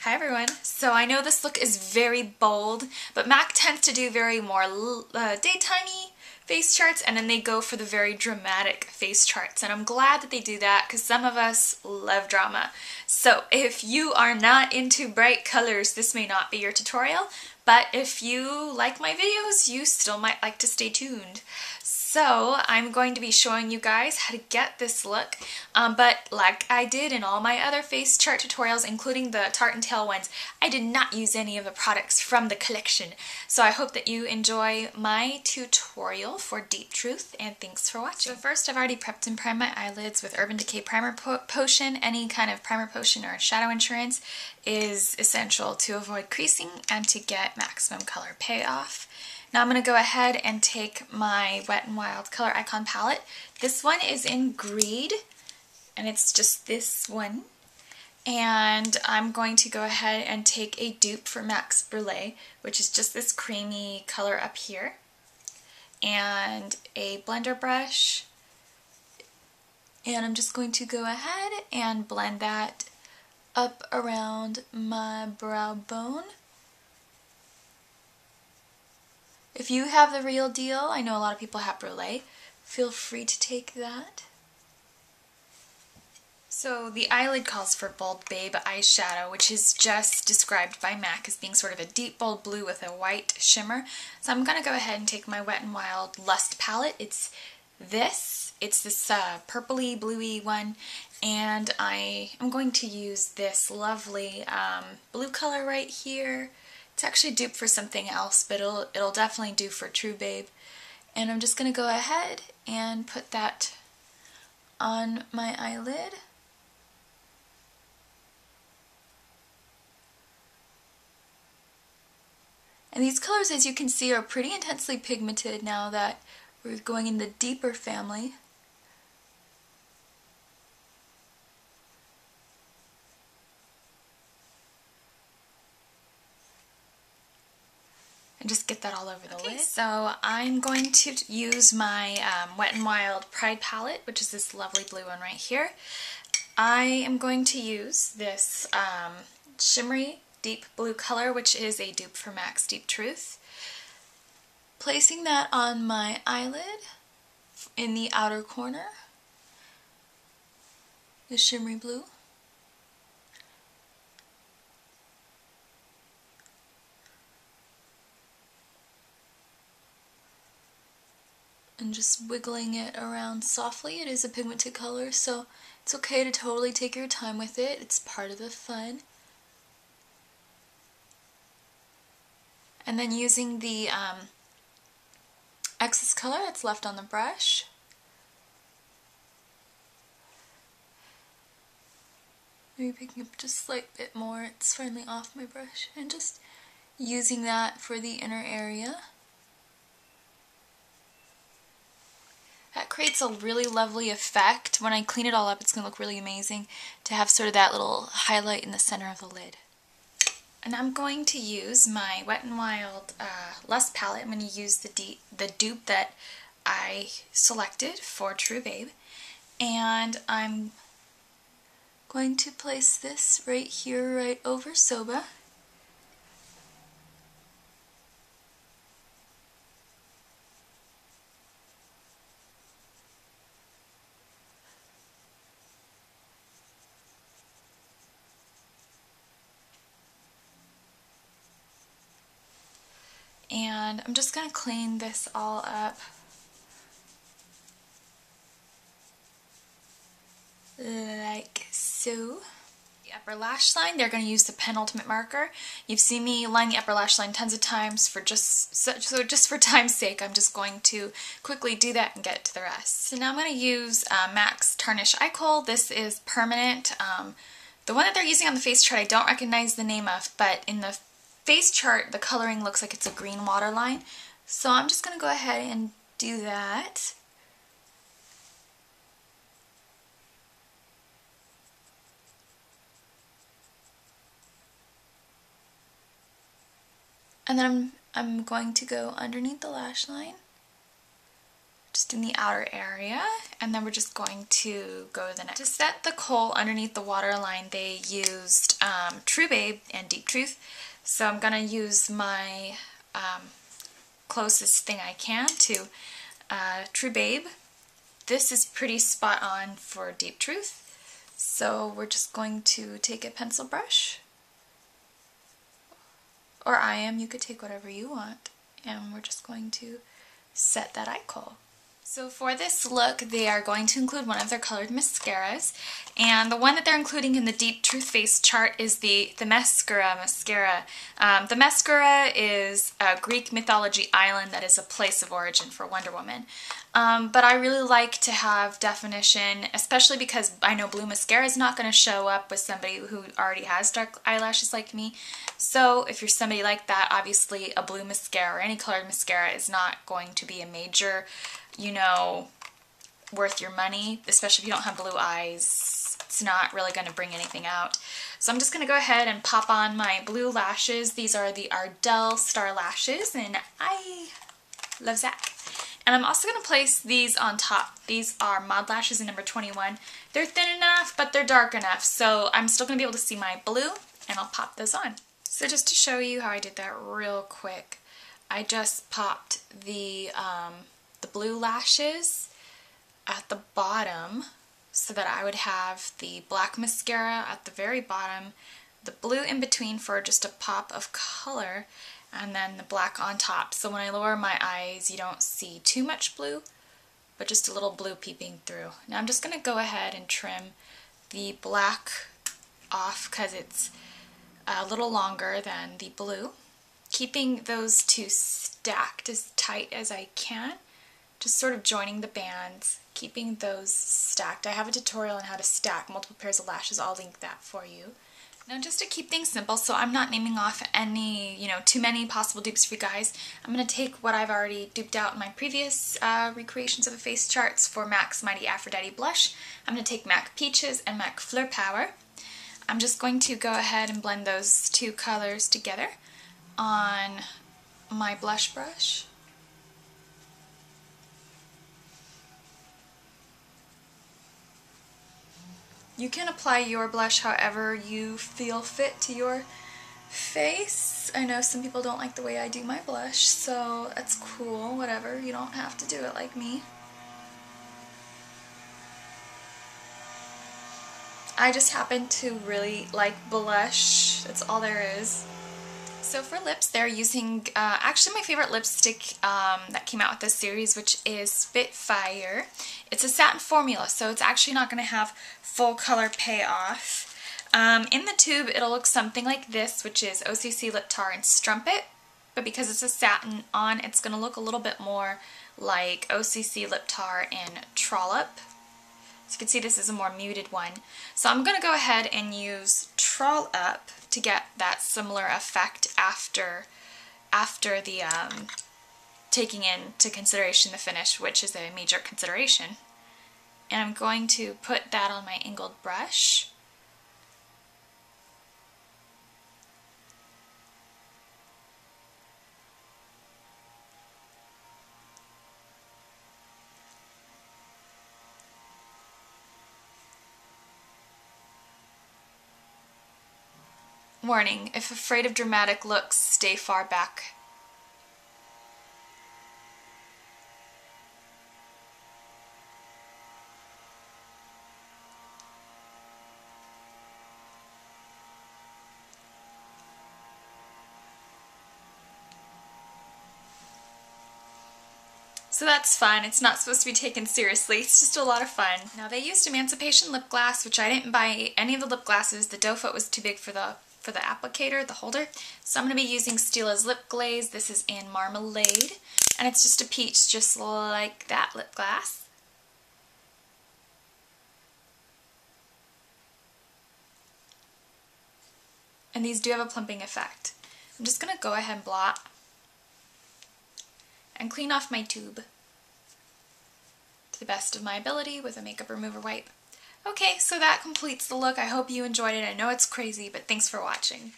Hi everyone. So I know this look is very bold, but MAC tends to do very more daytimey face charts, and then they go for the very dramatic face charts. And I'm glad that they do that because some of us love drama. So if you are not into bright colors, this may not be your tutorial, but if you like my videos, you still might like to stay tuned. So I'm going to be showing you guys how to get this look, but like I did in all my other face chart tutorials, including the Tarte and Tail ones, I did not use any of the products from the collection. So I hope that you enjoy my tutorial for Deep Truth, and thanks for watching. So first, I've already prepped and primed my eyelids with Urban Decay Primer Potion. Any kind of primer potion or shadow insurance is essential to avoid creasing and to get maximum color payoff. Now I'm going to go ahead and take my Wet n Wild Coloricon Palette. This one is in Greed, and it's just this one. And I'm going to go ahead and take a dupe for MAC's Brule, which is just this creamy color up here, and a blender brush. And I'm just going to go ahead and blend that up around my brow bone. If you have the real deal, I know a lot of people have Brule, feel free to take that. So the eyelid calls for Bold Babe eyeshadow, which is just described by MAC as being sort of a deep bold blue with a white shimmer. So I'm going to go ahead and take my Wet n Wild Lust palette. It's this purpley bluey one, and I am going to use this lovely blue color right here. It's actually dupe for something else, but it'll definitely do for True Babe. And I'm just going to go ahead and put that on my eyelid. And these colors, as you can see, are pretty intensely pigmented now that we're going in the deeper family. And just get that all over the lid. So I'm going to use my Wet n Wild Pride palette, which is this lovely blue one right here. I am going to use this shimmery deep blue color, which is a dupe for MAC's Deep Truth. Placing that on my eyelid in the outer corner, the shimmery blue. And just wiggling it around softly. It is a pigmented color, so it's okay to totally take your time with it. It's part of the fun. And then using the excess color that's left on the brush, maybe picking up just a slight bit more. It's finally off my brush, and just using that for the inner area. That creates a really lovely effect. When I clean it all up, it's going to look really amazing to have sort of that little highlight in the center of the lid. And I'm going to use my Wet n Wild Lust palette. I'm going to use the dupe that I selected for True Babe. And I'm going to place this right here, right over Soba. And I'm just going to clean this all up like so. The upper lash line, they're going to use the penultimate marker. You've seen me line the upper lash line tons of times. So just for time's sake, I'm just going to quickly do that and get to the rest. So now I'm going to use MAC's Tarnish Eye Kohl. This is permanent. The one that they're using on the face chart I don't recognize the name of, but in the face chart the coloring looks like it's a green waterline. So I'm just going to go ahead and do that. And then I'm going to go underneath the lash line just in the outer area, and then we're just going to go to the next. To set the kohl underneath the waterline, they used True Babe and Deep Truth, so I'm going to use my closest thing I can to True Babe. This is pretty spot on for Deep Truth, so we're just going to take a pencil brush, or you could take whatever you want, and we're just going to set that eye kohl. So for this look, they are going to include one of their colored mascaras, and the one that they're including in the Deep Truth face chart is the Mascara. The Mascara is a Greek mythology island that is a place of origin for Wonder Woman. But I really like to have definition, especially because I know blue mascara is not going to show up with somebody who already has dark eyelashes like me. So if you're somebody like that, obviously a blue mascara or any colored mascara is not going to be a major, you know, worth your money, especially if you don't have blue eyes. It's not really going to bring anything out. So I'm just going to go ahead and pop on my blue lashes. These are the Ardell Star Lashes, and I love Zach. And I'm also going to place these on top. These are Mod Lashes in number 21. They're thin enough, but they're dark enough, so I'm still going to be able to see my blue, and I'll pop those on. So just to show you how I did that real quick, I just popped the blue lashes at the bottom so that I would have the black mascara at the very bottom, the blue in between for just a pop of color, and then the black on top. So when I lower my eyes, you don't see too much blue, but just a little blue peeping through. Now I'm just going to go ahead and trim the black off because it's a little longer than the blue, keeping those two stacked as tight as I can, just sort of joining the bands, keeping those stacked. I have a tutorial on how to stack multiple pairs of lashes. I'll link that for you. Now just to keep things simple, so I'm not naming off any, too many possible dupes for you guys, I'm going to take what I've already duped out in my previous recreations of the face charts for MAC's Mighty Aphrodite Blush. I'm going to take MAC Peaches and MAC Fleur Power. I'm just going to go ahead and blend those two colors together on my blush brush. You can apply your blush however you feel fit to your face. I know some people don't like the way I do my blush, so that's cool, whatever. You don't have to do it like me. I just happen to really like blush. That's all there is. So for lips, they're using actually my favorite lipstick that came out with this series, which is Spitfire. It's a satin formula, so it's actually not going to have full color payoff. In the tube, it'll look something like this, which is OCC Lip Tar and Strumpet, but because it's a satin on, it's going to look a little bit more like OCC Lip Tar and Trollop. So you can see this is a more muted one. So I'm going to go ahead and use Trollop to get that similar effect after the taking into consideration the finish, which is a major consideration. And I'm going to put that on my angled brush. Warning, if afraid of dramatic looks, stay far back. So that's fun. It's not supposed to be taken seriously. It's just a lot of fun. Now they used Emancipation lip gloss, which I didn't buy any of the lip glosses. The doe foot was too big for the applicator, the holder. So I'm going to be using Stila's Lip Glaze. This is in Marmalade, and it's just a peach, just like that lip gloss. And these do have a plumping effect. I'm just going to go ahead and blot and clean off my tube to the best of my ability with a makeup remover wipe. Okay, so that completes the look. I hope you enjoyed it. I know it's crazy, but thanks for watching.